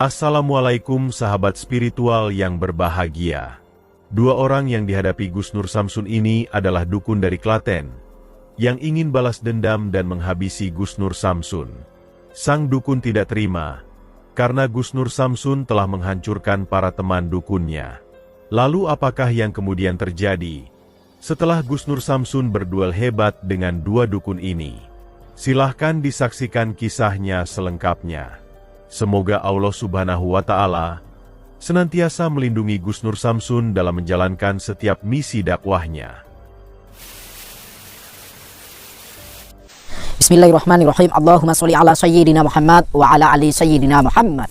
Assalamualaikum sahabat spiritual yang berbahagia. Dua orang yang dihadapi Gus Nur Samsun ini adalah dukun dari Klaten, yang ingin balas dendam dan menghabisi Gus Nur Samsun. Sang dukun tidak terima, karena Gus Nur Samsun telah menghancurkan para teman dukunnya. Lalu apakah yang kemudian terjadi setelah Gus Nur Samsun berduel hebat dengan dua dukun ini? Silahkan disaksikan kisahnya selengkapnya. Semoga Allah Subhanahu wa Ta'ala senantiasa melindungi Gus Nur Samsun dalam menjalankan setiap misi dakwahnya. Bismillahirrahmanirrahim. Allahumma sholli ala sayyidina Muhammad wa ala ali sayyidina Muhammad.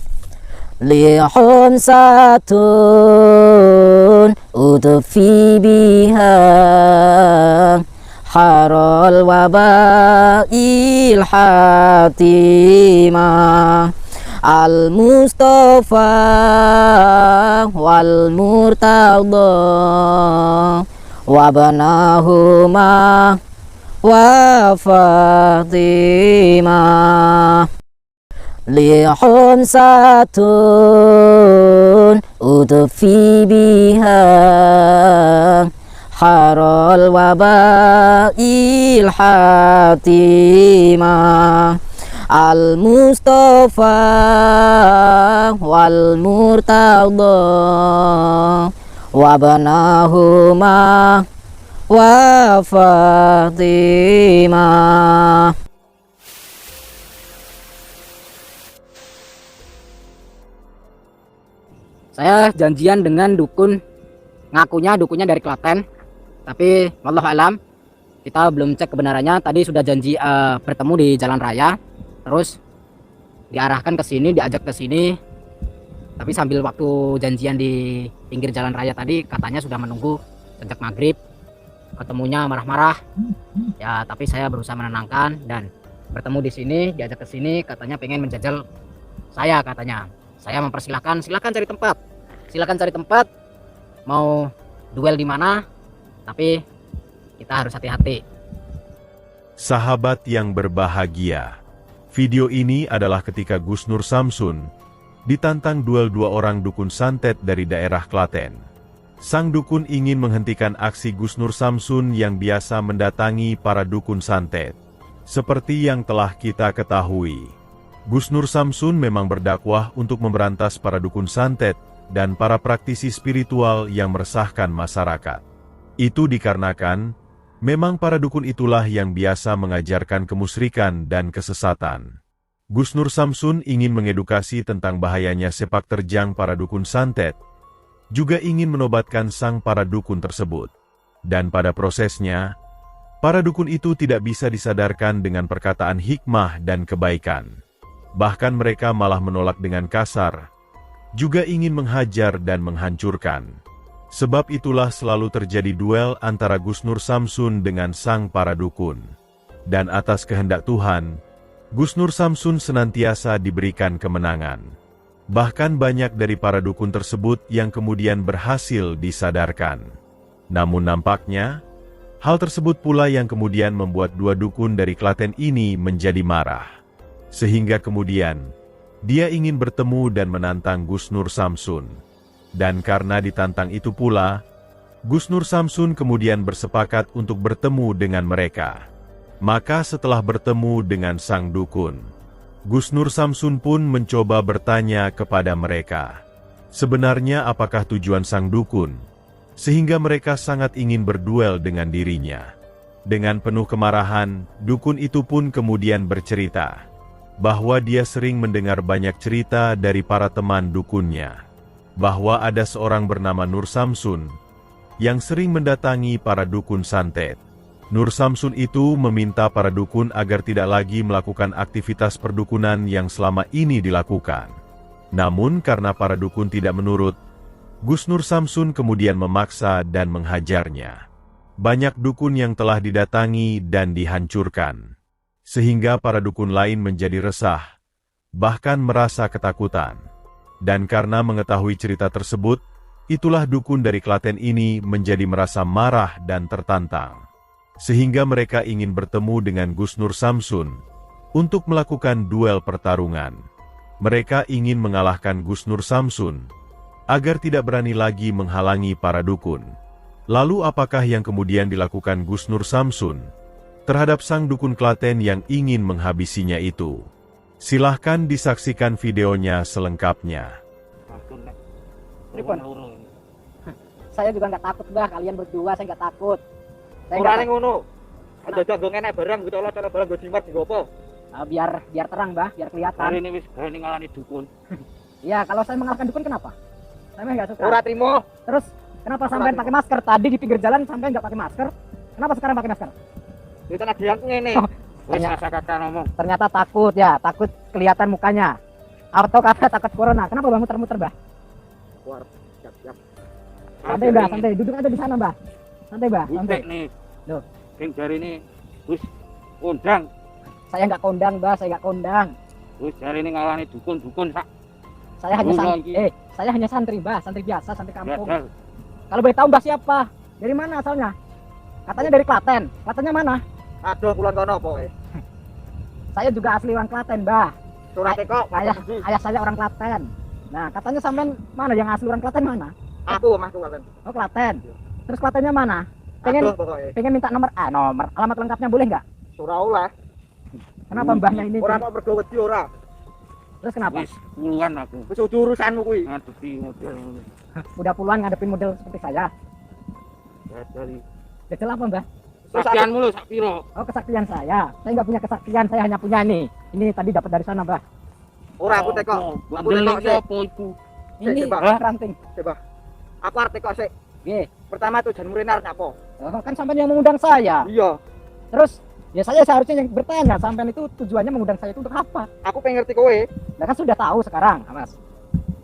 Lihum satun udfi biha harul wabail hatimah Al-Mustafa wal-Murtada wabanahuma wa Fatimah lihum satun udfi biha harul wabail hatimah Al-Mustafa wal-Murtada wabanahuma wa Fatimah. Saya janjian dengan dukun, ngakunya dukunnya dari Klaten, tapi wallahu alam kita belum cek kebenarannya. Tadi sudah janji bertemu di jalan raya, terus diarahkan ke sini, diajak ke sini. Tapi sambil waktu janjian di pinggir jalan raya tadi katanya sudah menunggu sejak maghrib, ketemunya marah-marah. Ya, tapi saya berusaha menenangkan dan bertemu di sini, diajak ke sini, katanya pengen menjajal saya katanya. Saya mempersilahkan, silakan cari tempat. Silakan cari tempat. Mau duel di mana? Tapi kita harus hati-hati. Sahabat yang berbahagia, video ini adalah ketika Gus Nur Samsun ditantang duel dua orang dukun santet dari daerah Klaten. Sang dukun ingin menghentikan aksi Gus Nur Samsun yang biasa mendatangi para dukun santet. Seperti yang telah kita ketahui, Gus Nur Samsun memang berdakwah untuk memberantas para dukun santet dan para praktisi spiritual yang meresahkan masyarakat. Itu dikarenakan memang para dukun itulah yang biasa mengajarkan kemusyrikan dan kesesatan. Gus Nur Samsun ingin mengedukasi tentang bahayanya sepak terjang para dukun santet, juga ingin menobatkan sang para dukun tersebut. Dan pada prosesnya, para dukun itu tidak bisa disadarkan dengan perkataan hikmah dan kebaikan. Bahkan mereka malah menolak dengan kasar, juga ingin menghajar dan menghancurkan. Sebab itulah selalu terjadi duel antara Gus Nur Samsun dengan sang para dukun. Dan atas kehendak Tuhan, Gus Nur Samsun senantiasa diberikan kemenangan. Bahkan banyak dari para dukun tersebut yang kemudian berhasil disadarkan. Namun nampaknya, hal tersebut pula yang kemudian membuat dua dukun dari Klaten ini menjadi marah. Sehingga kemudian, dia ingin bertemu dan menantang Gus Nur Samsun. Dan karena ditantang itu pula, Gus Nur Samsun kemudian bersepakat untuk bertemu dengan mereka. Maka setelah bertemu dengan sang dukun, Gus Nur Samsun pun mencoba bertanya kepada mereka, sebenarnya apakah tujuan sang dukun, sehingga mereka sangat ingin berduel dengan dirinya. Dengan penuh kemarahan, dukun itu pun kemudian bercerita bahwa dia sering mendengar banyak cerita dari para teman dukunnya, bahwa ada seorang bernama Nur Samsun yang sering mendatangi para dukun santet. Nur Samsun itu meminta para dukun agar tidak lagi melakukan aktivitas perdukunan yang selama ini dilakukan. Namun karena para dukun tidak menurut, Gus Nur Samsun kemudian memaksa dan menghajarnya. Banyak dukun yang telah didatangi dan dihancurkan, sehingga para dukun lain menjadi resah, bahkan merasa ketakutan. Dan karena mengetahui cerita tersebut, itulah dukun dari Klaten ini menjadi merasa marah dan tertantang. Sehingga mereka ingin bertemu dengan Gus Nur Samsun untuk melakukan duel pertarungan. Mereka ingin mengalahkan Gus Nur Samsun, agar tidak berani lagi menghalangi para dukun. Lalu apakah yang kemudian dilakukan Gus Nur Samsun terhadap sang dukun Klaten yang ingin menghabisinya itu? Silahkan disaksikan videonya selengkapnya. Saya juga nggak takut bah, kalian berdua saya nggak takut. Saya Ora nggak ning ngono. Ada jago ngene barang gitu lah, cara barang go jimat di gopo. biar terang bah, biar kelihatan. Hari ini wis gawe ngalani dukun. Iya, kalau saya mengalahkan dukun kenapa? Saya nggak suka. Ora trimo. Terus kenapa sampai pakai masker? Tadi di pinggir jalan sampai nggak pakai masker. Kenapa sekarang pakai masker? Itu nak diang ngene. Oh, Wis tanya. rasa kakak ngomong. Ternyata takut ya, takut kelihatan mukanya. Atau kata takut corona. Kenapa bang muter-muter bah? Keluar. Siap-siap. Santai bah, santai. Duduk aja di sana bah. Santai bah, santai. Butek nih. Loh. Sing jari ini wis kondang. Saya nggak kondang bah, saya nggak kondang. Wis jari ini ngalani dukun-dukun sak. Saya hanya Rumah santri. ini. Saya hanya santri bah, santri biasa, santri kampung. Gadal. Kalau boleh tahu mbah siapa? Dari mana asalnya? Katanya dari Klaten. Klatennya mana? Aduh kulon kono apa? Saya juga asli orang Klaten, Mbah. Surate kok. Ayah saya orang Klaten. Nah, katanya sampean mana yang asli orang Klaten mana? Aku omahku kalian. Oh, Klaten. Terus Klatennya mana? Pengen Aduh pokoknya. pengen minta nomor alamat lengkapnya boleh nggak? Ora oleh. Kenapa mbahnya ini? Ora kok mergo wedi ora. Terus kenapa? Wis puluhan aku. Wis urusanmu kuwi. Ngadepi model ngono. Udah puluhan ngadepin model seperti saya. Gadal. Jajal apa, Mbah? Saktianmu lho sak piro? Oh, kesaktian saya. Saya nggak punya kesaktian, saya hanya punya nih. Ini tadi dapat dari sana, Mbah. Ora aku teko. Aku teko sik. Ini Sik, Mbah. ranting. Coba. Aku arep teko sik. Nggih. Pertama tujuan murid arep apa? Oh, kan sampean yang mengundang saya. Iya. Terus ya saya seharusnya yang bertanya, sampean itu tujuannya mengundang saya itu untuk apa? Aku pengen ngerti kowe. Nah kan sudah tahu sekarang, Mas.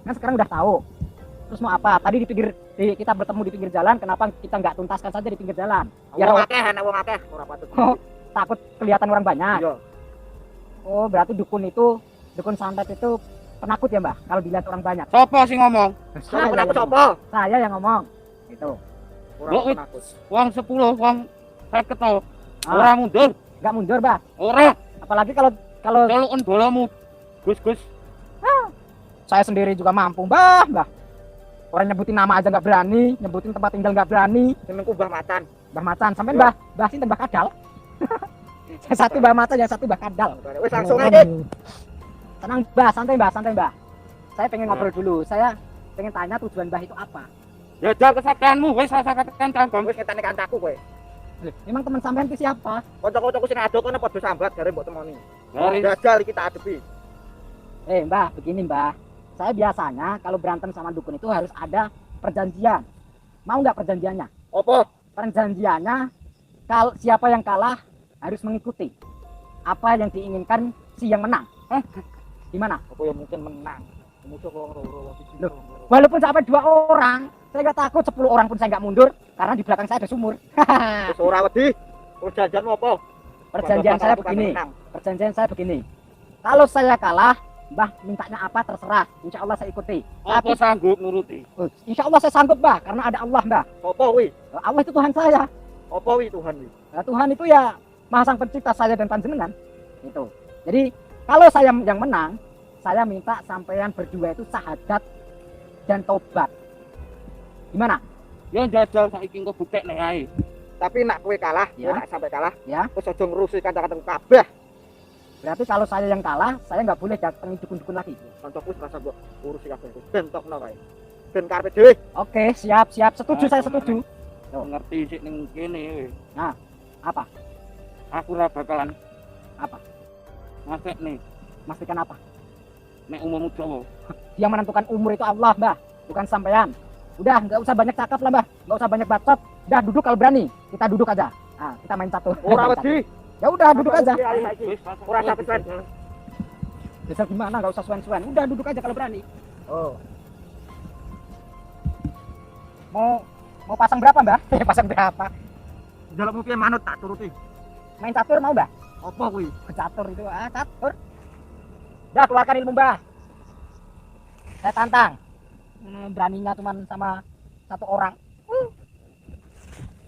Kan sekarang udah tahu. Terus mau apa? Tadi kita bertemu di pinggir jalan, kenapa kita nggak tuntaskan saja di pinggir jalan? Biar Wong akeh, ana wong akeh, ora patut. Oh, takut kelihatan orang banyak. Iya. Oh, berarti dukun santet itu penakut ya, Mbah? Kalau dilihat orang banyak. Sopo sing ngomong? Sopo Saya, aku sapa? saya yang ngomong. Itu. Ora Mbok, penakut. Wong 10, wong 50 to. Ah, Ora mundur, nggak mundur, Mbah. ora. Apalagi kalau Celukun bolamu. Gus. saya sendiri juga mampu, Mbah. Orang nyebutin nama aja nggak berani, nyebutin tempat tinggal nggak berani. Jenengku Mbah Macan. Mbah Macan, sampai Ya. Mbah Sinten, Mbah Kadal. Yang satu Mbah Macan, yang satu Mbah Kadal. Wis langsung aja. Tenang Mbah, santai Mbah. Saya pengen ngobrol dulu. Saya pengen tanya tujuan Mbah itu apa. Jajal kesaktianmu wis rasa kakek cangkem. Wis ngetane kancaku kowe. Memang teman sampean itu siapa? Kanca-kancaku sing ado kono padha sambat jare mbok temoni. Dari Jajal iki tak adepi. Mbah, begini Mbah. Saya biasanya kalau berantem sama dukun itu harus ada perjanjian. Mau nggak perjanjiannya? Apa? Perjanjiannya, kalau siapa yang kalah harus mengikuti apa yang diinginkan si yang menang. Gimana? Apa yang mungkin menang? Musuh kok ora Loh. Walaupun sampai 2 orang, saya nggak takut. 10 orang pun saya nggak mundur karena di belakang saya ada sumur. Wis ora wedi. Perjanjianmu apa? Perjanjian saya begini. Perjanjian saya begini. Kalau saya kalah, Mbah mintanya apa terserah. Insya Allah saya ikuti. apa sanggup nuruti? Insya Allah saya sanggup, Mbah, karena ada Allah, Mbah. Apa kuwi? Allah itu Tuhan saya. Apa kuwi Tuhan kuwi? Nah, Tuhan itu ya Maha Sang Pencipta saya dan panjenengan. Itu. Jadi kalau saya yang menang, saya minta sampean berdua itu syahadat dan tobat. Gimana? Ya jajal saiki engko buktekne ae. Tapi nak kowe kalah, Ya. kowe nak sampai kalah, Ya. wis aja ngrusi kanca-kancaku kabeh. Berarti kalau saya yang kalah, saya nggak boleh datangi dukun-dukun lagi. Kancaku wis rasa mbok urusi kabeh. Ben tokno kae. Ben karepe dhewe. Oke, siap. Setuju, saya setuju. Ngerti sik ning kene. Apa? Aku ora bakalan Apa? ngakek nih Mastikan apa? nek umurmu dawa. Yang menentukan umur itu Allah, Mbah, bukan sampean. Udah, nggak usah banyak cakap lah, Mbah. Nggak usah banyak bacot. Udah, duduk kalau berani. Kita duduk aja. Kita main satu. Ora wedi. Ya udah, duduk aja. Wis Ora sampean. Bisa gimana? Nggak usah suen-suen. Udah, duduk aja kalau berani. Oh. Mau pasang berapa, Mbah? Pasang berapa? Jalukmu piye manut tak turuti. Main catur mau, Mbah? Apa kuwi? Catur itu, catur. Udah, keluarkan ilmu, Mbah. Saya tantang. Beraninya cuma sama 1 orang.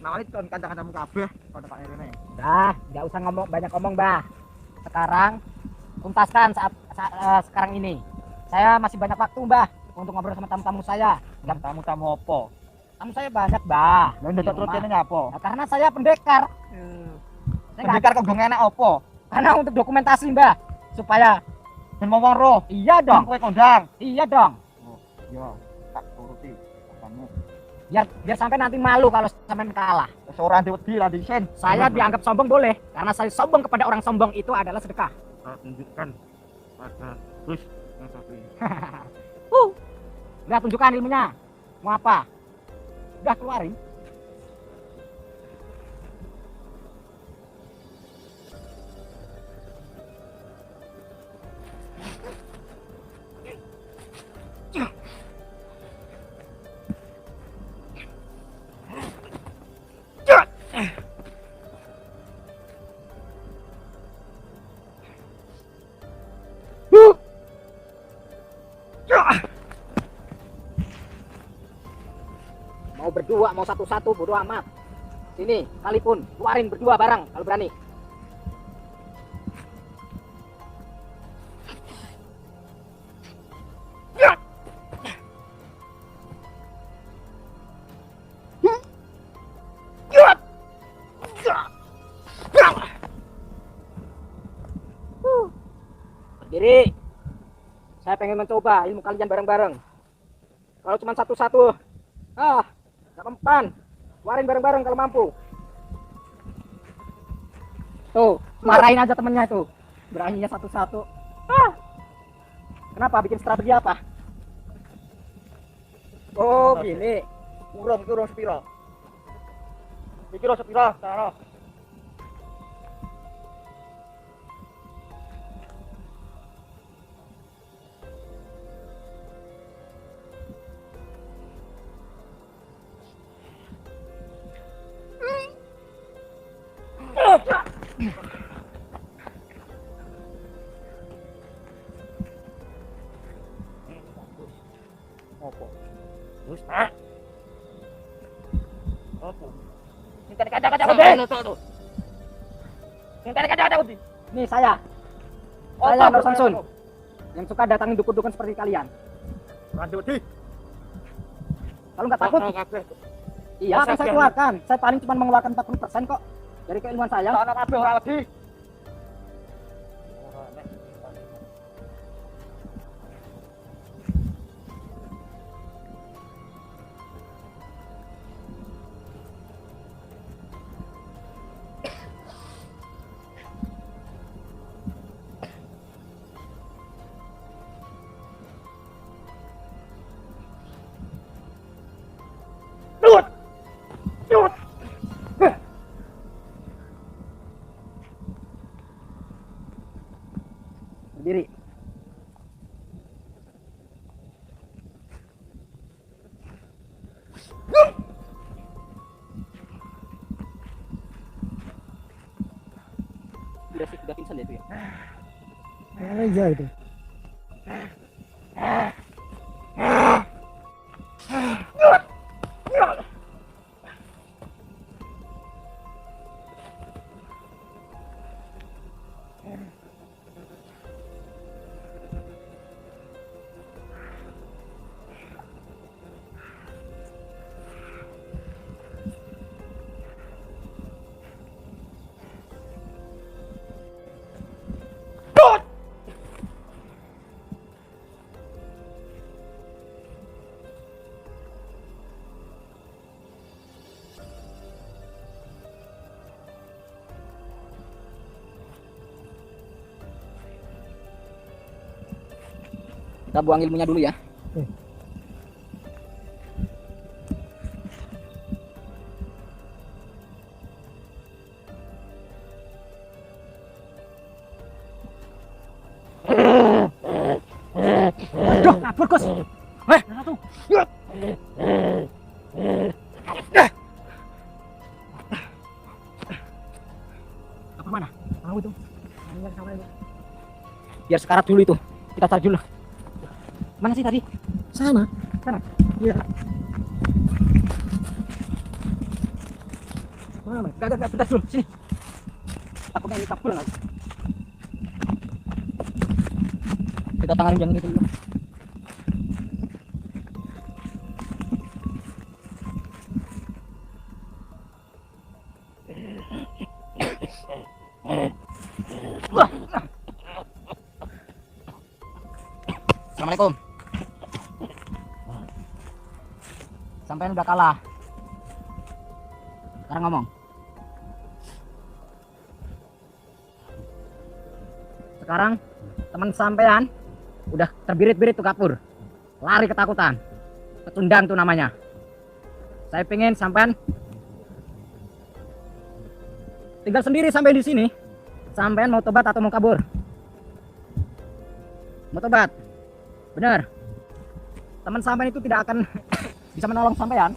Nawali kon kanca-kancamu kabeh pada Pak Rene. Dah, nggak usah banyak ngomong, Mbah. Sekarang tuntaskan saat sekarang ini. Saya masih banyak waktu, Mbah, untuk ngobrol sama tamu-tamu saya. Yang tamu-tamu apa? Tamu saya banyak, Mbah. Lah ndok terus kene apa? Nah, karena saya pendekar. Saya nggak- Pendekar kok gak enak apa? karena untuk dokumentasi, Mbah, supaya Ben wong roh. iya dong. Kowe kondang. Iya dong. Yo, tak turuti. Kamu Biar sampai nanti malu kalau sampai kalah. wis ora wedi ra disin. Saya dianggap sombong boleh, karena saya sombong kepada orang sombong itu adalah sedekah. Tak tunjukkan pada Gus yang satu ini. Udah tunjukkan ilmunya. Mau apa? Udah keluarin. Mau berdua, mau satu-satu, bodo amat. Sini, sekalipun, keluarin berdua bareng kalau berani. Berdiri. Saya pengen mencoba ilmu kalian bareng-bareng. Kalau cuma satu-satu, gak mempan. Keluarin bareng-bareng kalau mampu. Tuh, marahin aja temennya itu. Beraninya satu-satu. Kenapa? Bikin strategi apa? Oh, gini. Urung sepira. Iki ro sepira, tak. Apa? Gus, Apa? Minta dikacau-kacau. Minta dikacau-kacau. Nih saya. Saya Nur Samsun. Yang suka datangin dukun-dukun seperti kalian. Lanjut di. Kalau nggak takut, iya akan saya keluarkan. Saya paling cuma mengeluarkan 40% kok dari keilmuan saya. Ana kabeh ora wedi. Berdiri. Udah pingsan ya itu ya? Iya itu. Kita buang ilmunya dulu ya. Aduh, kabur Gus. Satu. Apa mana? Tahu itu. Biar sekarat dulu itu. Kita cari dulu. Mana sih tadi? Sana. Sana. Iya. Mana? Gak, bentar dulu. Sini. Takutnya ini kabur nggak? Kita tanganin yang itu dulu. Assalamualaikum. Sampean udah kalah. Sekarang ngomong. Sekarang teman sampean udah terbirit-birit tuh kapur. Lari ketakutan. Pecundang tuh namanya. Saya pengen sampean tinggal sendiri sampai di sini. Sampean mau tobat atau mau kabur? Mau tobat. Benar. Teman sampean itu tidak akan bisa menolong sampean.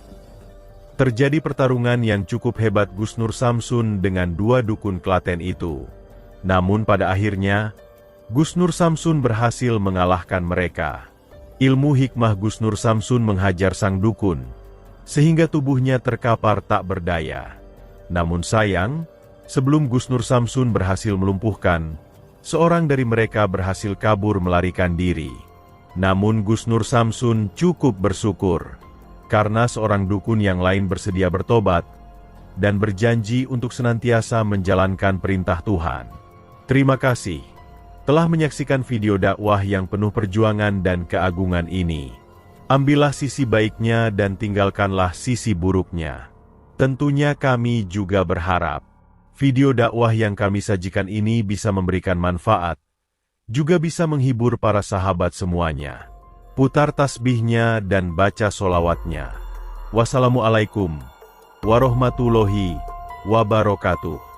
Terjadi pertarungan yang cukup hebat Gus Nur Samsun dengan dua dukun Klaten itu. Namun pada akhirnya, Gus Nur Samsun berhasil mengalahkan mereka. Ilmu hikmah Gus Nur Samsun menghajar sang dukun, sehingga tubuhnya terkapar tak berdaya. Namun sayang, sebelum Gus Nur Samsun berhasil melumpuhkan, seorang dari mereka berhasil kabur melarikan diri. Namun Gus Nur Samsun cukup bersyukur, karena seorang dukun yang lain bersedia bertobat, dan berjanji untuk senantiasa menjalankan perintah Tuhan. Terima kasih telah menyaksikan video dakwah yang penuh perjuangan dan keagungan ini. Ambillah sisi baiknya dan tinggalkanlah sisi buruknya. Tentunya kami juga berharap video dakwah yang kami sajikan ini bisa memberikan manfaat, juga bisa menghibur para sahabat semuanya. Putar tasbihnya dan baca solawatnya. Wassalamualaikum warahmatullahi wabarakatuh.